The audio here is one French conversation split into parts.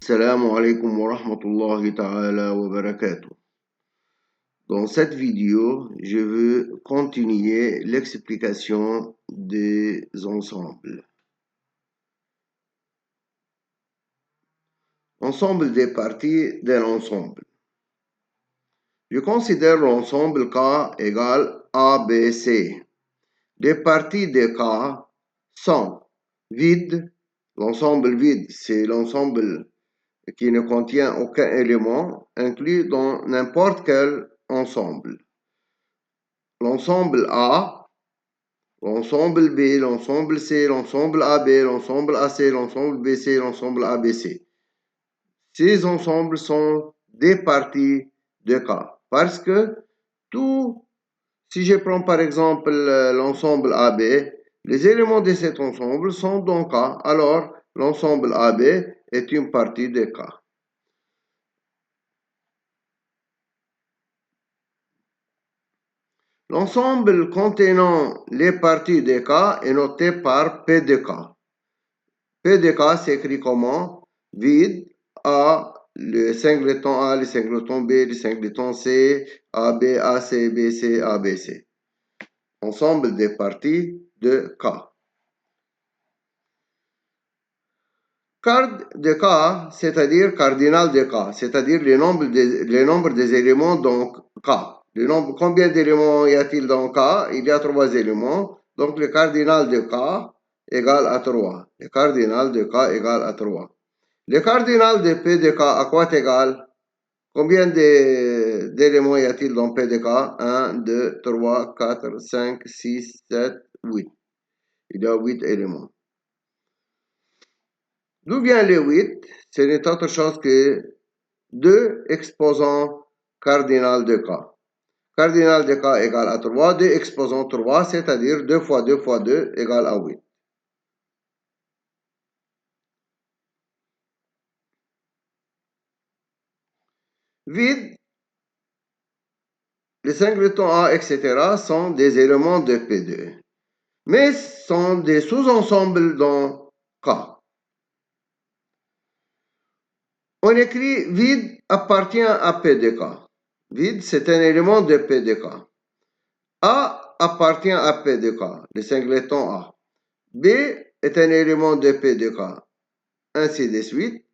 Assalamu alaikum wa rahmatullahi ta'ala wa barakatuh. Dans cette vidéo, je veux continuer l'explication des ensembles. Ensemble des parties d'un ensemble. Je considère l'ensemble K égale ABC. Les parties de K sont vides. L'ensemble vide, c'est l'ensemble qui ne contient aucun élément inclus dans n'importe quel ensemble. L'ensemble A, l'ensemble B, l'ensemble C, l'ensemble AB, l'ensemble AC, l'ensemble BC, l'ensemble ABC. Ces ensembles sont des parties de K. Parce que si je prends par exemple l'ensemble AB, les éléments de cet ensemble sont dans K. Alors, l'ensemble AB est une partie de K. L'ensemble contenant les parties de K est noté par P de K. P de K s'écrit comment? Vide A, le singleton A, le singleton B, le singleton C, AB, AC, BC, ABC. Ensemble des parties de K. Card de K, c'est-à-dire cardinal de K, c'est-à-dire le nombre des éléments dans K. Combien d'éléments y a-t-il dans K? Il y a 3 éléments. Donc le cardinal de K égale à 3. Le cardinal de K égale à 3. Le cardinal de P de K à quoi égal? Combien d'éléments y a-t-il dans P de K? 1, 2, 3, 4, 5, 6, 7, 8. Il y a 8 éléments. D'où vient le 8? Ce n'est autre chose que 2 exposants cardinal de K. Cardinal de K égale à 3, 2 exposants 3, c'est-à-dire 2 fois 2 fois 2 égale à 8. Vide, les singletons A, etc. sont des éléments de P2, mais sont des sous-ensembles dans K. On écrit vide appartient à P de K. Vide, c'est un élément de P de K. A appartient à P de K, le singleton A. B est un élément de P de K, ainsi de suite.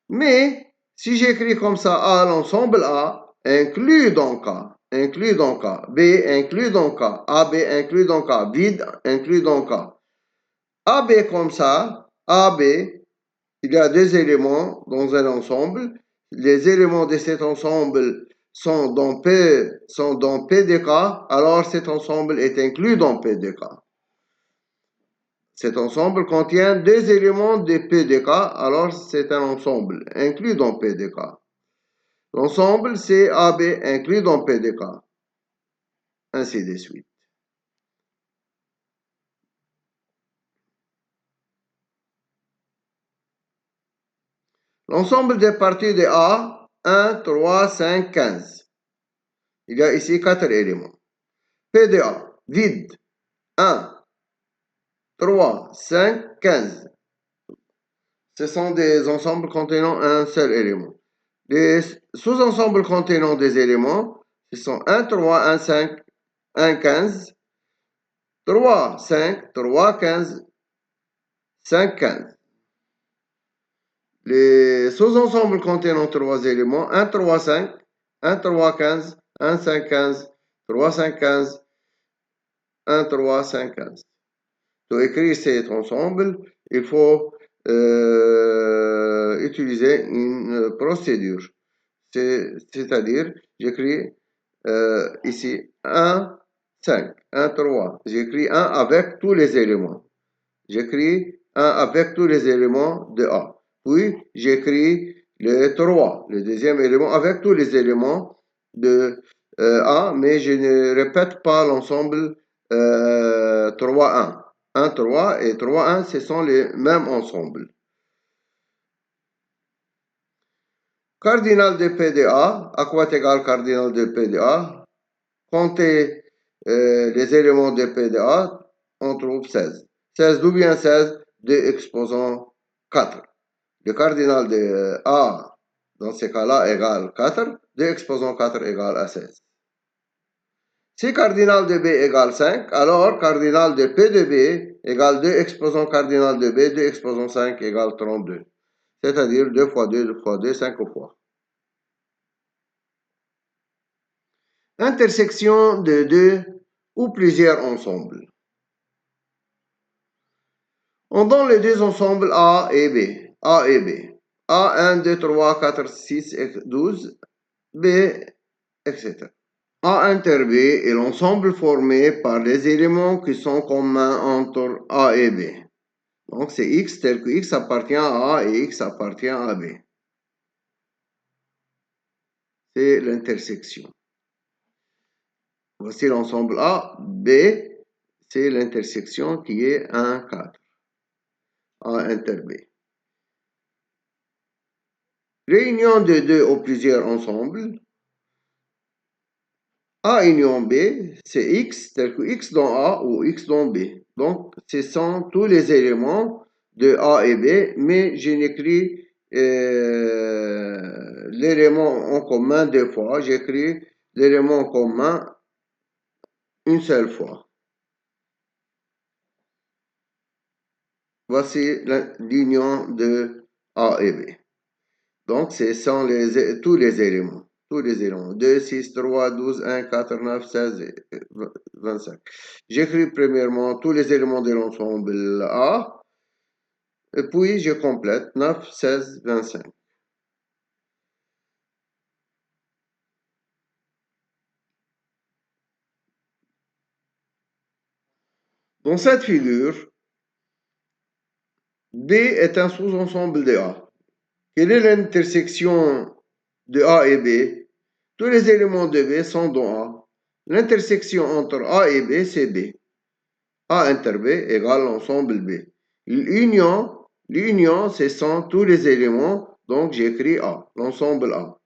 Mais si j'écris comme ça A, l'ensemble A, inclus dans K, B inclus dans K, AB inclus dans K, vide inclus dans K. AB comme ça, AB, il y a 2 éléments dans un ensemble. Les éléments de cet ensemble sont dans P de K, alors cet ensemble est inclus dans P de K. Cet ensemble contient 2 éléments de P de K, alors c'est un ensemble inclus dans P de K. L'ensemble c'est AB inclus dans P de K. Ainsi de suite. L'ensemble des parties de A, 1, 3, 5, 15. Il y a ici 4 éléments. P de A, vide, 1, 3, 5, 15. Ce sont des ensembles contenant un seul élément. Les sous-ensembles contenant des éléments, ce sont 1, 3, 1, 5, 1, 15, 3, 5, 3, 15, 5, 15. Les sous-ensembles contenant 3 éléments, 1, 3, 5, 1, 3, 15, 1, 5, 15, 3, 5, 15, 1, 3, 5, 15. Pour écrire cet ensemble, il faut utiliser une procédure. C'est-à-dire, j'écris ici 1, 5, 1, 3. J'écris 1 avec tous les éléments. J'écris 1 avec tous les éléments de A. Puis, j'écris le 3, le deuxième élément, avec tous les éléments de A, mais je ne répète pas l'ensemble 3, 1. 1, 3 et 3, 1, ce sont les mêmes ensembles. Cardinal de P de A, à quoi est égal cardinal de P de A? Comptez les éléments de P de A, on trouve 16. 16, d'où vient 16? De exposant 4. Le cardinal de A, dans ce cas-là, égale 4. 2 exposant 4 égale à 16. Si cardinal de B égale 5, alors cardinal de P de B égale 2 exposant cardinal de B, 2 exposant 5 égale 32. C'est-à-dire 2 fois 2, 2 fois 2, 5 fois. Intersection de deux ou plusieurs ensembles. On donne les deux ensembles A et B. A et B. A 1, 2, 3, 4, 6, 12. B, etc. A inter B est l'ensemble formé par les éléments qui sont communs entre A et B. Donc c'est X tel que X appartient à A et X appartient à B. C'est l'intersection. Voici l'ensemble A. B, c'est l'intersection qui est 1, 4. A inter B. Réunion de deux ou plusieurs ensembles. A union B, c'est X tel que X dans A ou X dans B. Donc, ce sont tous les éléments de A et B, mais je n'écris l'élément en commun deux fois. J'écris l'élément en commun une seule fois. Voici l'union de A et B. Donc, ce sont tous les éléments. Tous les éléments. 2, 6, 3, 12, 1, 4, 9, 16, et 25. J'écris premièrement tous les éléments de l'ensemble A. Et puis, je complète 9, 16, 25. Dans cette figure, B est un sous-ensemble de A. Quelle est l'intersection de A et B? Tous les éléments de B sont dans A. L'intersection entre A et B, c'est B. A inter B égale l'ensemble B. L'union, ce sont tous les éléments, donc j'écris A, l'ensemble A.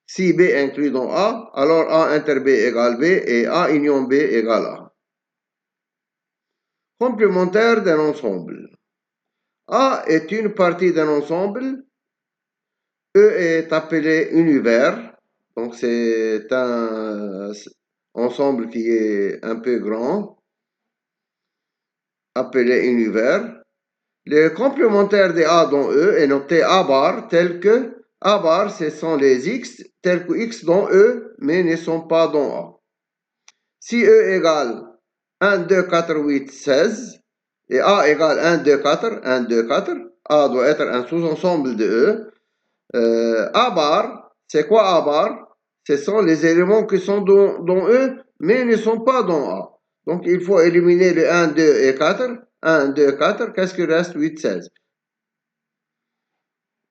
Si B inclut dans A, alors A inter B égale B et A union B égale A. Complémentaire d'un ensemble. A est une partie d'un ensemble. E est appelé univers. Donc c'est un ensemble qui est un peu grand, appelé univers. Le complémentaire de A dans E est noté A bar, tel que A bar, ce sont les X, tels que X dans E, mais ne sont pas dans A. Si E égale 1, 2, 4, 8, 16, et A égale 1, 2, 4, 1, 2, 4, A doit être un sous-ensemble de E. A bar, c'est quoi A bar? Ce sont les éléments qui sont dans E, mais ne sont pas dans A. Donc il faut éliminer les 1, 2 et 4. 1, 2, 4, qu'est-ce qui reste? 8, 16.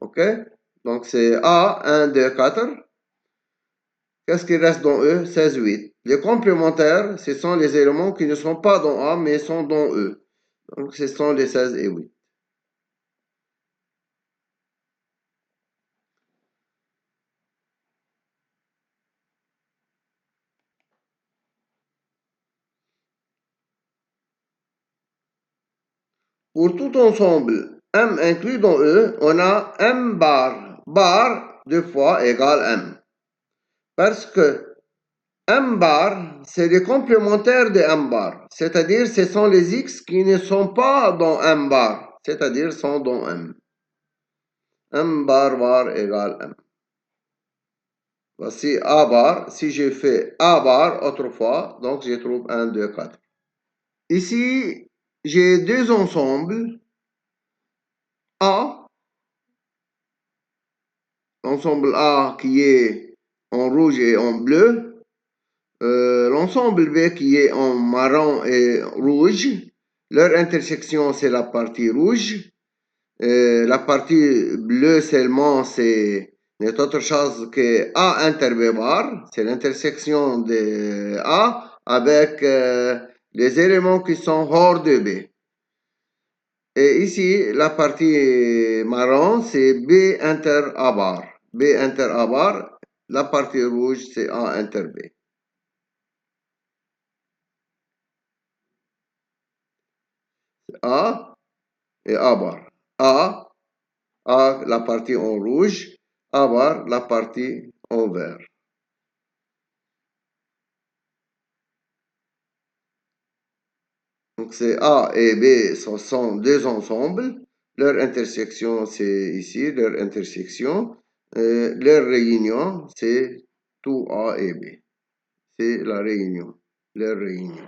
OK? Donc c'est A, 1, 2, 4. Qu'est-ce qui reste dans E? 16, 8. Les complémentaires, ce sont les éléments qui ne sont pas dans A, mais sont dans E. Donc ce sont les 16 et 8. Pour tout ensemble M inclus dans E, on a M bar. Bar, deux fois, égale M. Parce que M bar, c'est les complémentaires de M bar. C'est-à-dire, ce sont les X qui ne sont pas dans M bar. C'est-à-dire, sont dans M. M bar bar égale M. Voici A bar. Si j'ai fait A bar autrefois, donc je trouve 1, 2, 4. Ici, j'ai deux ensembles. A, l'ensemble A qui est en rouge et en bleu. L'ensemble B qui est en marron et rouge. Leur intersection, c'est la partie rouge. La partie bleue seulement, c'est n'est autre chose que A inter B bar. C'est l'intersection de A avec les éléments qui sont hors de B. Et ici, la partie marron, c'est B inter A bar. B inter A bar. La partie rouge, c'est A inter B. A et A bar. A, A, la partie en rouge, A bar, la partie en vert. Donc, c'est A et B sont deux ensembles. Leur intersection, c'est ici, leur intersection. Leur réunion, c'est tout A et B. C'est la réunion, leur réunion.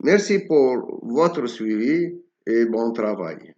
Merci pour votre suivi et bon travail.